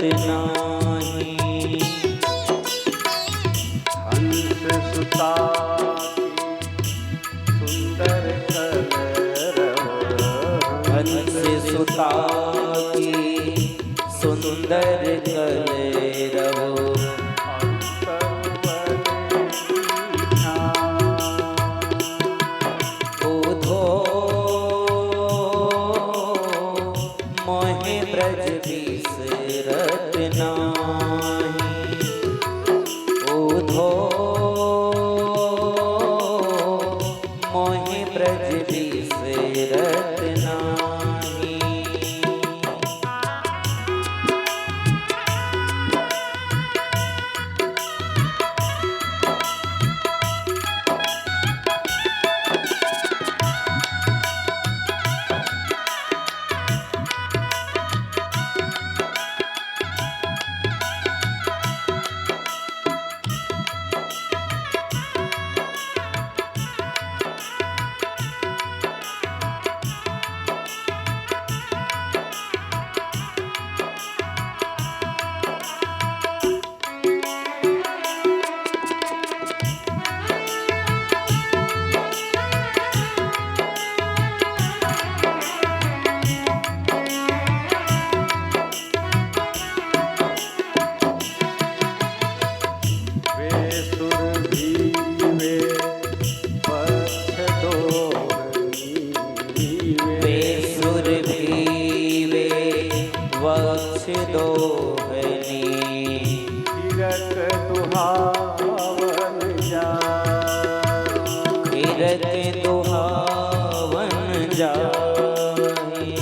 नाही। हंस सुता सुंदर कलरव, हंस सुता की सुंदर कलरव, ओधो मोहे ब्रज बिसरत नाही। ओधो मोहे ब्रज बिसरत नाही। वक्ष दोहनी, हिरक दुहावन जाहि, हिरक दुहावन जाहि।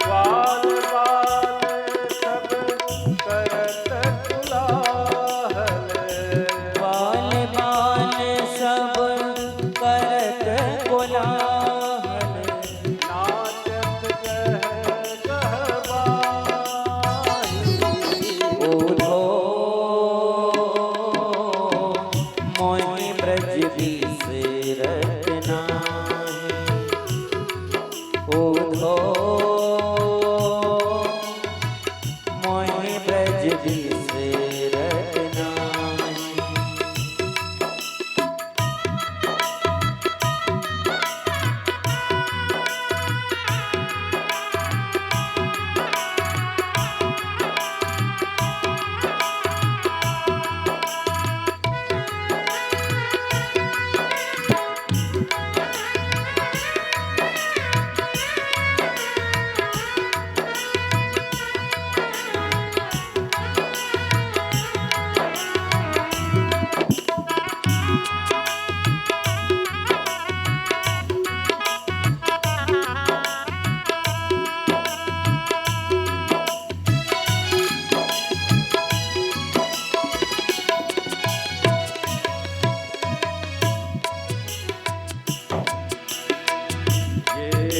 बाल बाल सब करत कुलाहल, बाल बाल सब करत कोलाहल, नाचत गह गहबाही। ओधो मोहि ब्रज बिसरत नाही। ओधो मोहि ब्रज बिसरत नाही।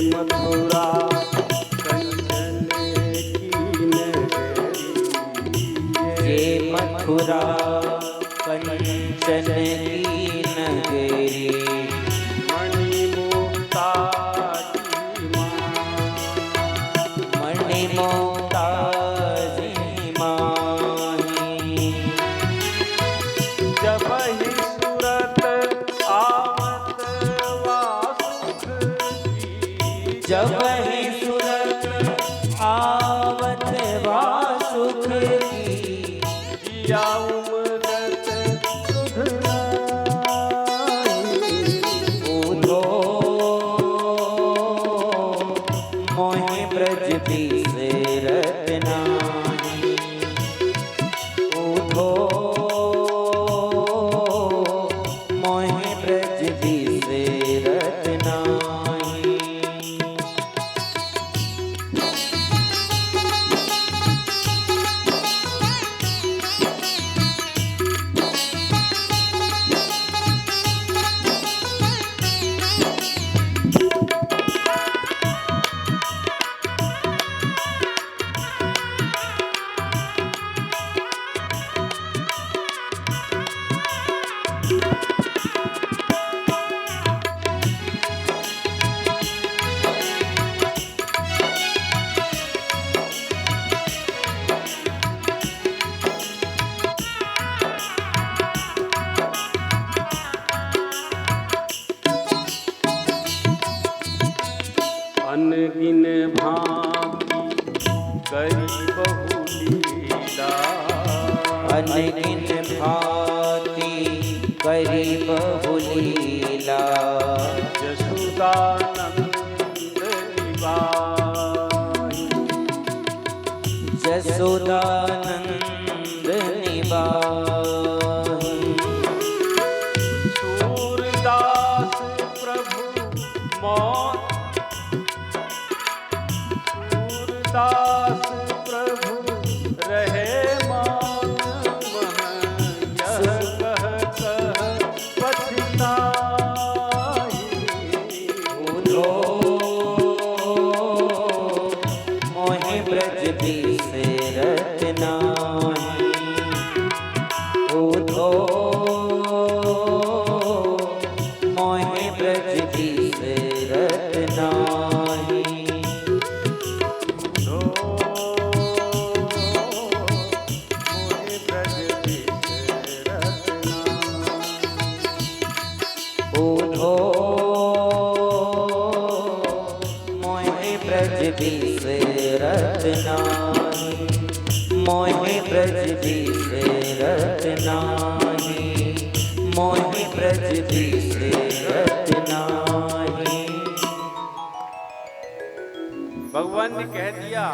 मथुरा कंचन की नगरी, ये मथुरा कंचन की नगरी, मणिमुक्ता की माँ, मणिमुक्ता जी माही। जब ही सूरत आवत वासुख की, जब ही सूरत आवत वासुख की, जिया उमगत सुध नाई। ओधो मोहि ब्रज बिसरत नाही। ओधो मोहि ब्रज बिसरत नाही। करी बहु लीला। अनगिन भांति करी बहु लीला। जसोदानंद निवाई। जसोदानंद निवाई। सूरदास प्रभु मौत। सूरदास प्रभु रहे मान वह, यह कह कह पछताई। उधो मोहि ब्रज बिसरत नाही। उधो मोहि ब्रज बिसरत नाही। उधो मोहि ब्रज बिसरत नाही। उधो मोहि ब्रज बिसरत नाही। मोहि ब्रज बिसरत नाही। मोहि ब्रज बिसरत नाही। भगवान ने कह दिया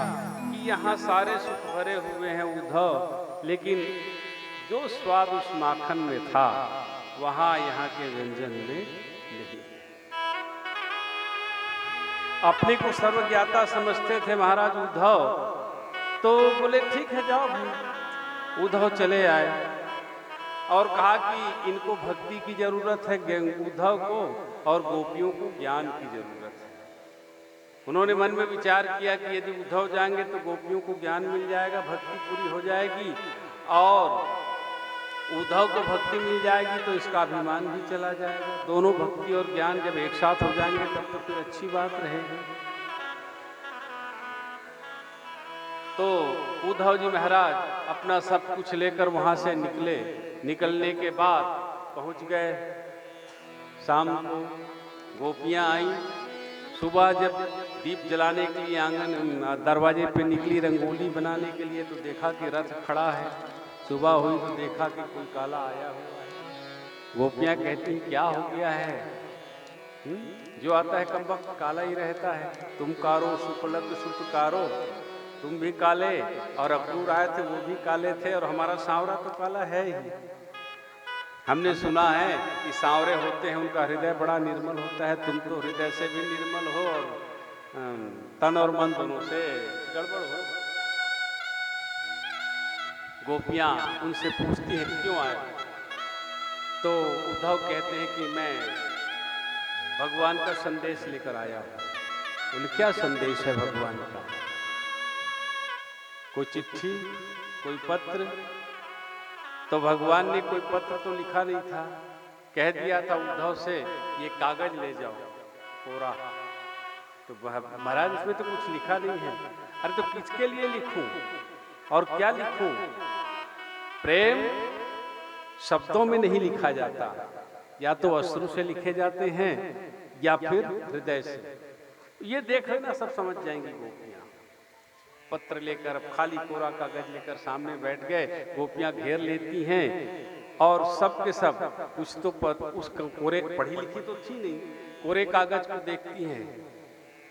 कि यहाँ सारे सुख भरे हुए हैं उद्धव, लेकिन जो स्वाद उस माखन में था वहाँ यहाँ के व्यंजन में नहीं। अपने को सर्वज्ञाता समझते थे महाराज उद्धव, तो बोले ठीक है जाओ भाई। उद्धव चले आए और कहा कि इनको भक्ति की जरूरत है उद्धव को, और गोपियों को ज्ञान की जरूरत है। उन्होंने मन में विचार किया कि यदि उद्धव जाएंगे तो गोपियों को ज्ञान मिल जाएगा, भक्ति पूरी हो जाएगी, और उद्धव को भक्ति मिल जाएगी तो इसका अभिमान भी चला जाएगा। दोनों भक्ति और ज्ञान जब एक साथ हो जाएंगे तब तो फिर अच्छी बात रहेगी। तो उद्धव जी महाराज अपना सब कुछ लेकर वहां से निकले। निकलने के बाद पहुंच गए। शाम को गोपियां आई। सुबह जब दीप जलाने के लिए आंगन दरवाजे पे निकली रंगोली बनाने के लिए, तो देखा कि रथ खड़ा है। सुबह हुई तो देखा कि कोई काला आया हुआ है। गोपियां कहती क्या हो गया है? जो आता है कम वक्त काला ही रहता है। तुम कारो सुपलक सुपकारो, तुम भी काले, और अक्रूर आए थे वो भी काले थे, और हमारा सांवरा तो काला है ही। हमने सुना है कि सांवरे होते हैं उनका हृदय बड़ा निर्मल होता है। तुम तो हृदय से भी निर्मल हो और तन और मन दोनों से गड़बड़ हो। गोपियां उनसे पूछती हैं क्यों आए? तो उद्धव कहते हैं कि मैं भगवान का संदेश लेकर आया हूँ। बोले क्या संदेश है भगवान का? कोई चिट्ठी, कोई पत्र? तो भगवान ने कोई पत्र तो लिखा नहीं था। कह दिया था उद्धव से ये कागज ले जाओ कोरा। तो महाराज इसमें तो कुछ लिखा नहीं है। अरे तो किसके लिए लिखूं और क्या लिखूं? प्रेम शब्दों में नहीं लिखा जाता, या तो अश्रु से लिखे जाते हैं या फिर हृदय से। ये देख लेना सब समझ जाएंगी गोपियां। पत्र लेकर खाली कोरा कागज लेकर सामने बैठ गए। गोपियां घेर लेती हैं और सब के सब कुछ तो उस कोरे पढ़ी लिखी तो थी नहीं, कोरे कागज को देखती हैं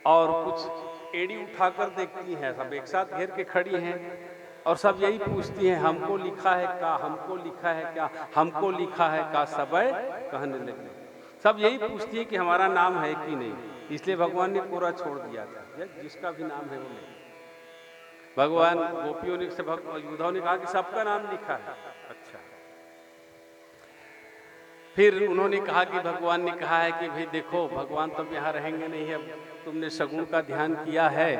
और कुछ एड़ी उठाकर देखती हैं। सब एक साथ घेर के खड़ी हैं और सब यही पूछती हैं हमको लिखा है क्या, हमको लिखा है क्या, हमको लिखा है क्या? सबे कहने लगे। सब यही पूछती है कि हमारा नाम है कि नहीं। इसलिए भगवान ने कोरा छोड़ दिया था, जिसका भी नाम है वो नहीं। भगवान गोपियों ने से उद्धव ने कहा कि सबका नाम लिखा है। अच्छा। फिर उन्होंने कहा कि भगवान ने कहा है कि भाई देखो भगवान तो यहाँ रहेंगे नहीं है, तुमने सगुण का ध्यान किया है,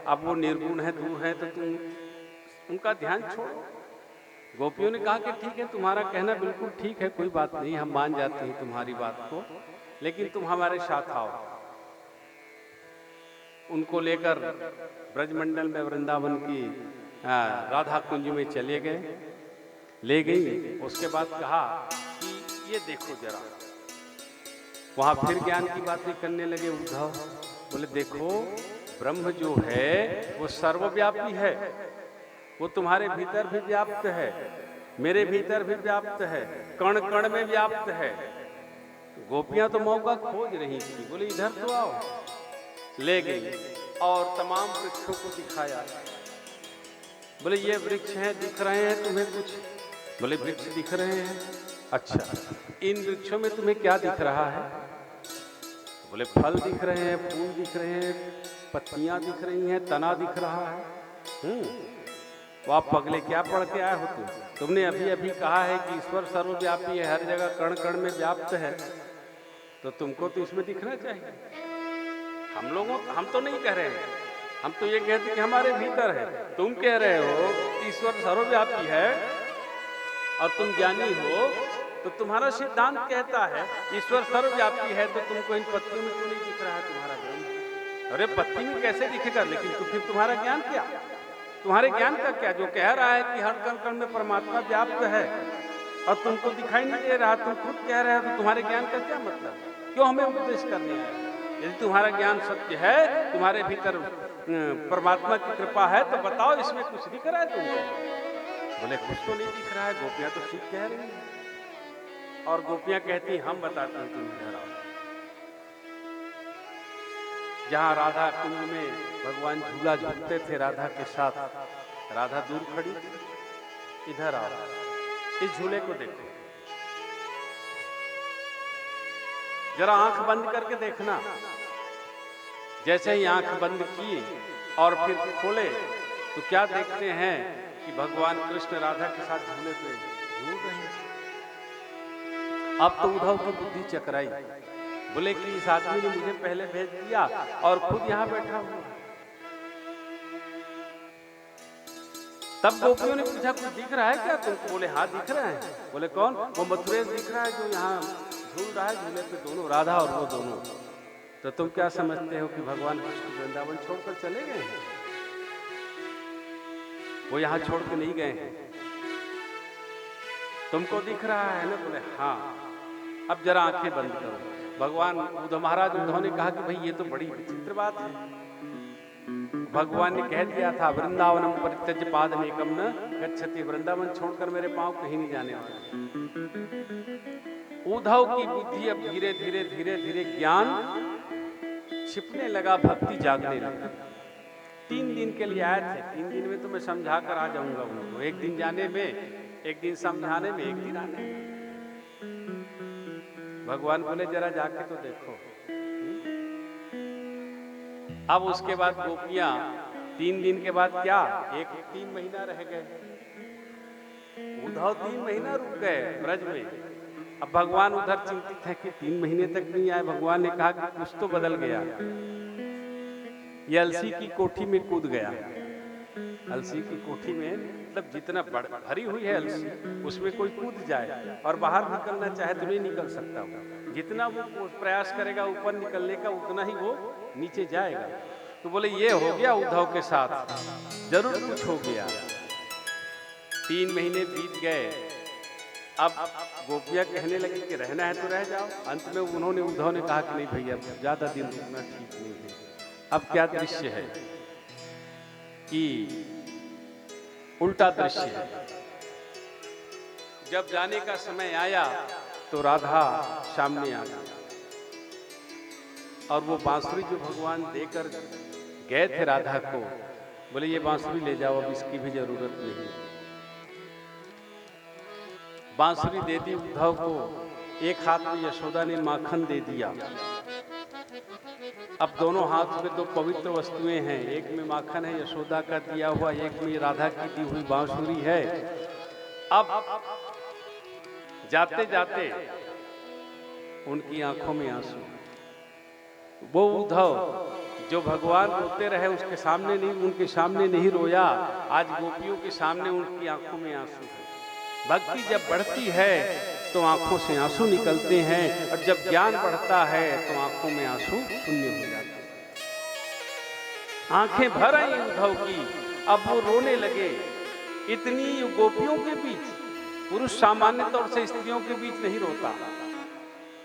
अब वो निर्गुण है, दूर है, तो तुम उनका ध्यान छोड़ो। गोपियों ने कहा कि ठीक है तुम्हारा कहना बिल्कुल ठीक है, कोई बात नहीं, हम मान जाते हैं तुम्हारी बात को, लेकिन तुम हमारे साथ आओ। उनको लेकर ब्रजमंडल में वृंदावन की राधा कुंज में चले गए, ले गई। उसके बाद कहा कि ये देखो जरा। वहां फिर ज्ञान की बातें करने लगे उद्धव। बोले देखो ब्रह्म जो है वो सर्वव्यापी है, वो तुम्हारे भीतर भी व्याप्त है, मेरे भीतर भी व्याप्त है, कण कण में व्याप्त है। गोपियां तो मौका खोज रही थी, बोले इधर तो आओ, ले गई और तमाम वृक्षों को दिखाया। बोले ये वृक्ष हैं, दिख रहे हैं तुम्हें कुछ? बोले वृक्ष दिख रहे हैं। अच्छा, इन वृक्षों में तुम्हें क्या दिख रहा है? बोले फल दिख रहे हैं, फूल दिख रहे हैं, पत्तियां दिख रही हैं, तना दिख रहा है। तो आप पगले क्या पढ़ के आए हो? तुमने अभी अभी कहा है कि ईश्वर सर्वव्यापी है, हर जगह कण कण में व्याप्त है, तो तुमको तो इसमें दिखना चाहिए। हम तो नहीं कह रहे हैं, हम तो ये कहते हैं कि हमारे भीतर है। तुम कह रहे हो ईश्वर सर्वव्यापी है और तुम ज्ञानी हो, तो तुम्हारा सिद्धांत कहता है ईश्वर सर्वव्यापी है, तो तुमको इन पत्तियों में क्यों नहीं दिख रहा है तुम्हारा ज्ञान? अरे पत्ती में कैसे दिखेगा? लेकिन तो फिर तुम्हारा ज्ञान क्या? तुम्हारे ज्ञान का क्या? जो कह रहा है कि हर कण कण में परमात्मा व्याप्त है और तुमको दिखाई नहीं दे रहा, तुम खुद कह रहे हो, तो तुम्हारे ज्ञान का क्या मतलब? क्यों हमें उपदेश करने आए? यदि तुम्हारा ज्ञान सत्य है, तुम्हारे भीतर परमात्मा की कृपा है, तो बताओ इसमें कुछ दिख रहा है तुमको? बोले कुछ तो नहीं दिख रहा है। गोपियां तो ठीक कह रही हैं, और गोपियां कहती हम बताते हैं, तुम इधर आओ। जहां राधा कुंज में भगवान झूला झूलते थे राधा के साथ, राधा दूर खड़ी, इधर आओ, इस झूले को देखो, जरा आंख बंद करके देखना। जैसे ही आंख बंद की और फिर खोले तो क्या देखते हैं कि भगवान कृष्ण राधा के साथ झूले पे झूल रहे हैं। अब तो उद्धव की बुद्धि चकराई, बोले कि इस आदमी ने मुझे पहले भेज दिया और खुद यहां बैठा हुआ। तब गोपियों ने पूछा कुछ दिख रहा है क्या तुमको? बोले हाँ दिख रहा है। बोले कौन? वो मथुरेश दिख रहा है जो यहाँ झूल रहा है झूले पे, दोनों राधा और वो दोनों। तो तुम क्या समझते हो कि भगवान कृष्ण वृंदावन छोड़कर चले गए हैं? वो यहाँ छोड़ के नहीं गए हैं, तुमको दिख रहा है ना? बोले हाँ। अब जरा आंखें बंद करो। भगवान उद्धव महाराज उद्धव ने कहा कि भाई ये तो बड़ी विचित्र बात है। भगवान ने कह दिया था वृंदावनम परित्यज्य पादमेकम न गच्छति, वृंदावन छोड़कर मेरे पांव कहीं नहीं जाने वाले। उद्धव की बुद्धि अब धीरे धीरे धीरे धीरे ज्ञान छिपने लगा, भक्ति जागने लगा। 3 दिन के लिए आए थे, 3 दिन में तो मैं समझा कर आ जाऊंगा उनको। 1 दिन जाने में, 1 दिन समझाने में, 1 दिन आने में। भगवान बोले जरा जाके तो देखो। अब उसके बाद गोपियां 3 दिन के बाद क्या 3 महीना रह गए। उद्धव 3 महीना रुक गए ब्रज में। अब भगवान उधर चिंतित है कि 3 महीने तक नहीं आए। भगवान ने कहा कि कुछ तो बदल गया। ये अलसी की कोठी में कूद गया। अलसी की कोठी में मतलब जितना भरी हुई है अलसी, उसमें कोई कूद जाए और बाहर निकलना चाहे तो नहीं निकल सकता। वो जितना वो प्रयास करेगा ऊपर निकलने का, उतना ही वो नीचे जाएगा। तो बोले ये हो गया उद्धव के साथ, जरूर कुछ हो गया। 3 महीने बीत गए। अब गोपियां कहने लगी कि रहना है तो रह जाओ। अंत में उन्होंने उद्धव ने कहा कि नहीं भैया ज्यादा दिन रुकना ठीक नहीं है। अब क्या दृश्य है कि उल्टा दृश्य है। जब जाने का समय आया तो राधा सामने आ गई और वो बांसुरी जो भगवान देकर गए थे राधा को, बोले ये बांसुरी ले जाओ, अब इसकी भी जरूरत नहीं। बांसुरी दे दी उद्धव को। एक हाथ में यशोदा ने माखन दे दिया। अब दोनों हाथ में 2 पवित्र वस्तुएं हैं, एक में माखन है यशोदा का दिया हुआ, एक में राधा की दी हुई बांसुरी है। अब जाते जाते उनकी आंखों में आंसू। वो उद्धव जो भगवान रोते रहे उसके सामने नहीं, उनके सामने नहीं रोया, आज गोपियों के सामने उनकी आंखों में आंसू है। भक्ति जब बढ़ती है तो आंखों से आंसू निकलते हैं, और जब ज्ञान बढ़ता है तो आंखों में आंसू शून्य हो जाते हैं। आंखें भर आई उद्धव की। अब वो रोने लगे। इतनी गोपियों के बीच, पुरुष सामान्य तौर से स्त्रियों के बीच नहीं रोता,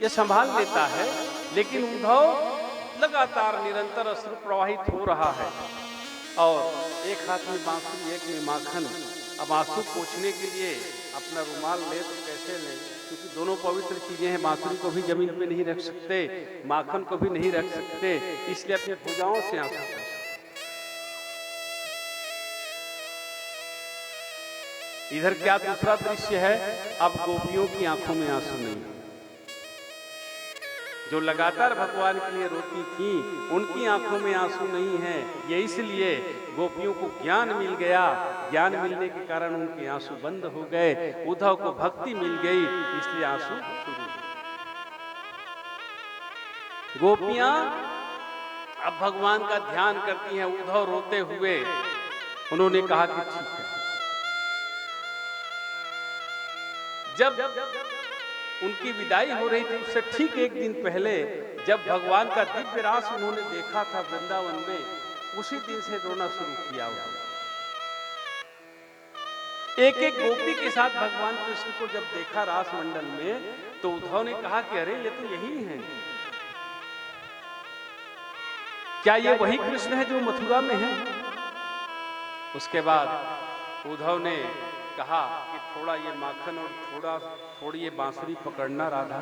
ये संभाल लेता है, लेकिन उद्धव लगातार निरंतर अश्रु प्रवाहित हो रहा है और एक हाथ में बांसुरी एक में माखन। अब आंसू पोंछने के लिए अपना रुमाल ले तो कैसे ले, क्योंकि दोनों पवित्र चीजें हैं। बांसुरी को भी जमीन पे नहीं रख सकते, माखन को भी नहीं रख सकते, इसलिए अपनी भुजाओं से आंसू पोंछते। इधर क्या दूसरा दृश्य है, अब गोपियों की आंखों में आंसू नहीं, जो लगातार भगवान के लिए रोती थी उनकी आंखों में आंसू नहीं है। ये इसलिए गोपियों को ज्ञान मिल गया, ज्ञान मिलने के कारण उनके आंसू बंद हो गए। उद्धव को भक्ति मिल गई, इसलिए आंसू शुरू हुए। गोपियां अब भगवान का ध्यान करती हैं। उद्धव रोते हुए उन्होंने कहा कि ठीक है। जब उनकी विदाई हो रही थी उससे ठीक एक दिन पहले जब भगवान का दिव्य रास उन्होंने देखा था वृंदावन में, उसी दिन से रोना शुरू किया हुआ। एक एक गोपी के साथ भगवान कृष्ण को जब देखा रास मंडल में, तो उद्धव ने कहा कि अरे ये तो यही है, क्या ये वही कृष्ण है जो मथुरा में है? उसके बाद उद्धव ने कहा कि थोड़ा ये माखन और थोड़ी ये बांसुरी पकड़ना राधा,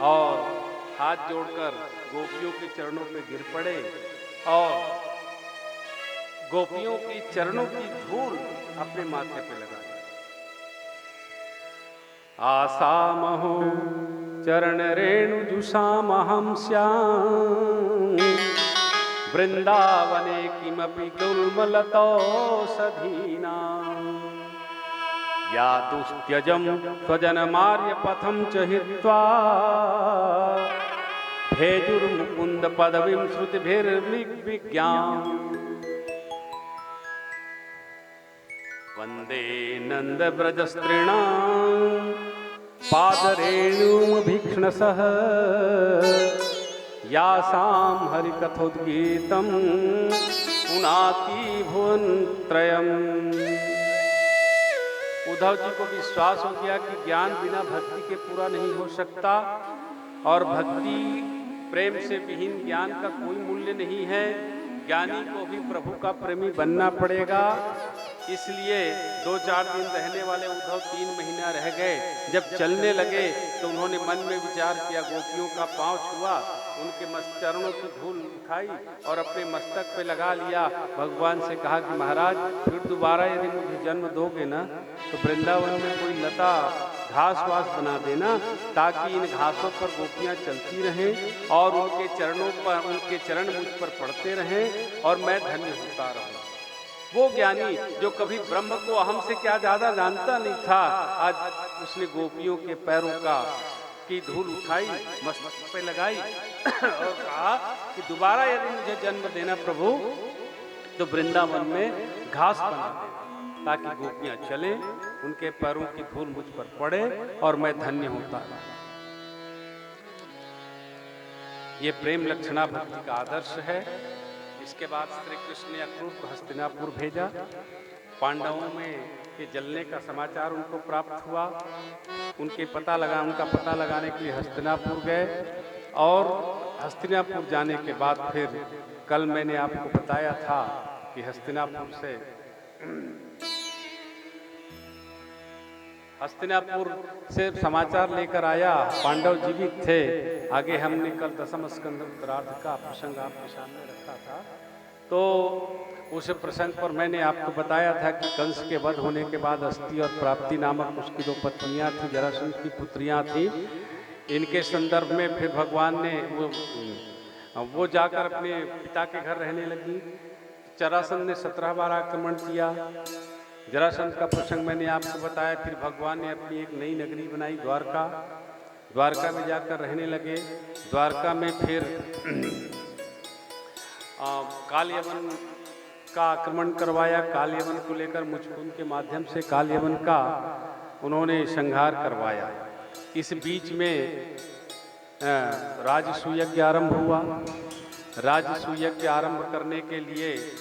और हाथ जोड़कर गोपियों के चरणों पे गिर पड़े और गोपियों की चरणों की धूल अपने माथे पे लगा दी। आसामहो चरण रेणु जुषामहं श्याम वृंदावने किमपि गुल्मलतौषधीना या दुस्त्यजं स्वजनमार्य पथं च हित्वा भेजुर्मुकुन्द पदवीं श्रुतिभिर्विज्ञाम् वन्दे नन्दव्रजस्त्रीणां पादरेणुमभीक्ष्णसः यासां हरिकथोद्गीतं पुनाति भुवनत्रयम्। उद्धव जी को विश्वास हो गया कि ज्ञान बिना भक्ति के पूरा नहीं हो सकता, और भक्ति प्रेम से विहीन ज्ञान का कोई मूल्य नहीं है। ज्ञानी को भी प्रभु का प्रेमी बनना पड़ेगा। इसलिए 2-4 दिन रहने वाले उद्धव 3 महीना रह गए। जब चलने लगे तो उन्होंने मन में विचार किया, गोपियों का पांव छुआ, उनके चरणों की धूल उठाई और अपने मस्तक पे लगा लिया। भगवान से कहा कि महाराज फिर दोबारा यदि मुझे जन्म दोगे ना, तो वृंदावन में कोई लता घास वास बना देना, ताकि इन घासों पर गोपियां चलती रहें और उनके चरणों पर, उनके चरण मुझ पर पड़ते रहें और मैं धन्य होता रहूं। वो ज्ञानी जो कभी ब्रह्म को अहम से क्या ज्यादा जानता नहीं था, आज उसने गोपियों के पैरों की धूल उठाई, मस्तक पे लगाई और कहा कि दोबारा यदि मुझे जन्म देना प्रभु, तो वृंदावन में घास बना देना, ताकि गोपियां चले, उनके पैरों की धूल मुझ पर पड़े और मैं धन्य होता। ये प्रेम लक्षणा भक्ति का आदर्श है। इसके बाद श्री कृष्ण ने अक्रूर को हस्तिनापुर भेजा। पांडवों में के जलने का समाचार उनको प्राप्त हुआ। उनका पता लगाने के लिए हस्तिनापुर गए, और हस्तिनापुर जाने के बाद फिर कल मैंने आपको बताया था कि हस्तिनापुर से समाचार लेकर आया। पांडव जीवित थे। आगे हमने कल दशम स्कंद उत्तरार्ध का प्रसंग आपके सामने रखा था, तो उस प्रसंग पर मैंने आपको बताया था कि कंस के वध होने के बाद अस्ति और प्राप्ति नामक उसकी 2 पत्नियां थी, जरासंध की पुत्रियां थी। इनके संदर्भ में फिर भगवान ने वो जाकर अपने पिता के घर रहने लगी। जरासंध ने 17 बार आक्रमण किया। जरासंध का प्रसंग मैंने आपको बताया। फिर भगवान ने अपनी एक नई नगरी बनाई, द्वारका में जाकर रहने लगे। द्वारका में फिर कालयवन का आक्रमण करवाया। कालयवन को लेकर मुचकुंद के माध्यम से कालयवन का उन्होंने संहार करवाया। इस बीच में राजसूयज्ञ आरंभ हुआ। राजसूयज्ञ आरंभ करने के लिए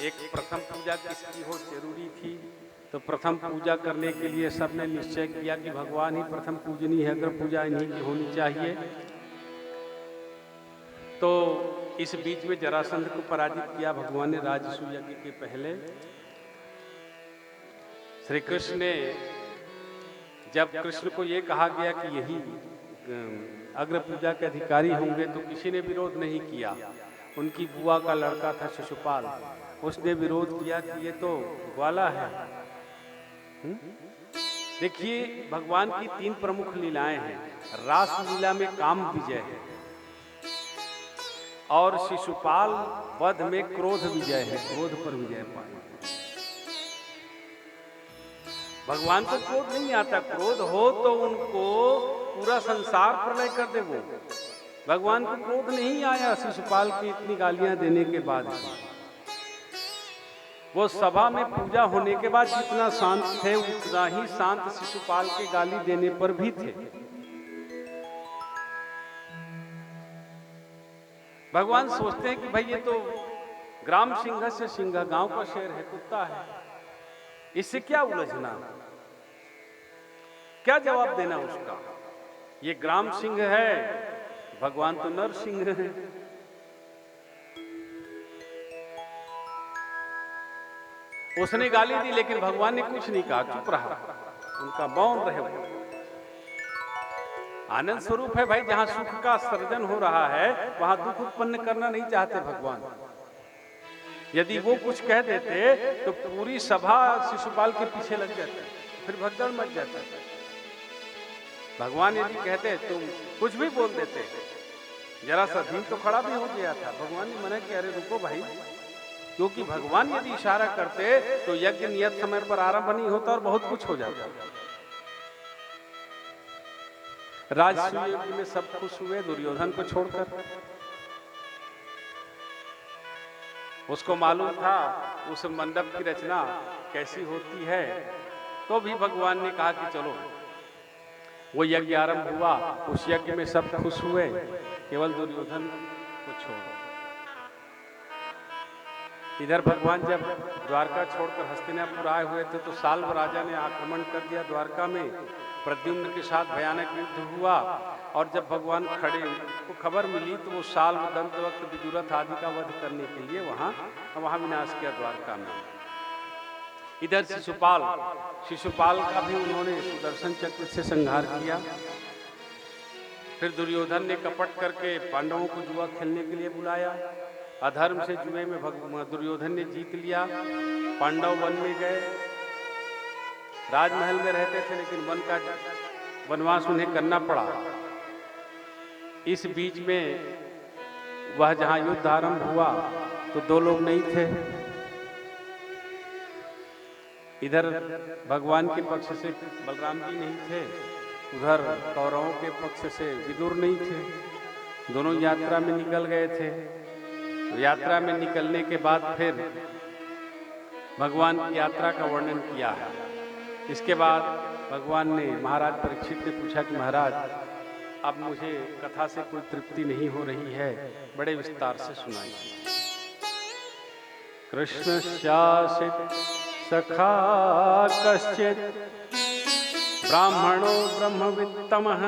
एक प्रथम पूजा किसकी हो जरूरी थी, तो प्रथम पूजा करने के लिए सबने निश्चय किया कि भगवान ही प्रथम पूजनीय है, अग्र पूजा इन्हीं की होनी चाहिए। तो इस बीच में जरासंध को पराजित किया भगवान ने राजसूय यज्ञ के पहले। श्री कृष्ण ने जब कृष्ण को ये कहा गया कि यही अग्र पूजा के अधिकारी होंगे तो किसी ने विरोध नहीं किया। उनकी बुआ का लड़का था शिशुपाल, उसने विरोध किया कि ये तो ग्वाला है। देखिए भगवान की 3 प्रमुख लीलाएं हैं। रास लीला में काम विजय है और शिशुपाल वध में क्रोध विजय है, क्रोध पर विजय पाए। भगवान को क्रोध नहीं आता, क्रोध हो तो उनको पूरा संसार प्रलय कर दे। वो भगवान को क्रोध नहीं आया शिशुपाल की इतनी गालियां देने के बाद। वो सभा में पूजा होने के बाद जितना शांत थे उतना ही शांत शिशुपाल के गाली देने पर भी थे। भगवान सोचते हैं कि भाई ये तो ग्राम सिंह से सिंह, गांव का शेर है, कुत्ता है, इससे क्या उलझना, क्या जवाब देना उसका। ये ग्राम सिंह है, भगवान तो नर सिंह है। उसने गाली दी लेकिन भगवान ने कुछ नहीं कहा, चुप रहा, उनका मौन रहे। वो आनंद स्वरूप है भाई, जहां सुख का सर्जन हो रहा है वहां दुख उत्पन्न करना नहीं चाहते भगवान। यदि वो कुछ कह देते तो पूरी सभा शिशुपाल के पीछे लग जाती, फिर भगदड़ मच जाता। भगवान यदि कहते तुम कुछ भी बोल देते, जरा सा भीम तो खड़ा भी हो गया था। भगवान ने मना किया, अरे रुको भाई, क्योंकि भगवान यदि इशारा करते तो यज्ञ नियत समय पर आरंभ नहीं होता और बहुत कुछ हो जाता। राजसूय यज्ञ में सब खुश हुए दुर्योधन को छोड़कर। उसको मालूम था उस मंडप की रचना कैसी होती है, तो भी भगवान ने कहा कि चलो। वो यज्ञ आरंभ हुआ, उस यज्ञ में सब खुश हुए, केवल दुर्योधन को छोड़। इधर भगवान जब द्वारका छोड़कर हस्तिनापुर आए हुए थे तो साल्व राजा ने आक्रमण कर दिया द्वारका में। प्रद्युम्न के साथ भयानक युद्ध हुआ और जब भगवान खड़े को खबर मिली तो वो साल्व, दंतवक्त, विदुरथ आदि का वध करने के लिए वहां विनाश किया द्वारका में। इधर शिशुपाल का भी उन्होंने सुदर्शन चक्र से संहार किया। फिर दुर्योधन ने कपट करके पांडवों को जुआ खेलने के लिए बुलाया। अधर्म से जुए में दुर्योधन ने जीत लिया। पांडव वन में गए, राजमहल में रहते थे लेकिन वन का वनवास उन्हें करना पड़ा। इस बीच में वह जहां युद्ध आरंभ हुआ तो 2 लोग नहीं थे। इधर भगवान के पक्ष से बलराम जी नहीं थे, उधर कौरवों के पक्ष से विदुर नहीं थे। दोनों यात्रा में निकल गए थे। यात्रा में निकलने के बाद फिर भगवान की यात्रा का वर्णन किया है। इसके बाद भगवान ने महाराज परीक्षित से पूछा कि महाराज अब मुझे कथा से कोई तृप्ति नहीं हो रही है, बड़े विस्तार से सुनाइए। कृष्ण शासित सखा कश्चित् ब्राह्मणो ब्रह्मवित्तमः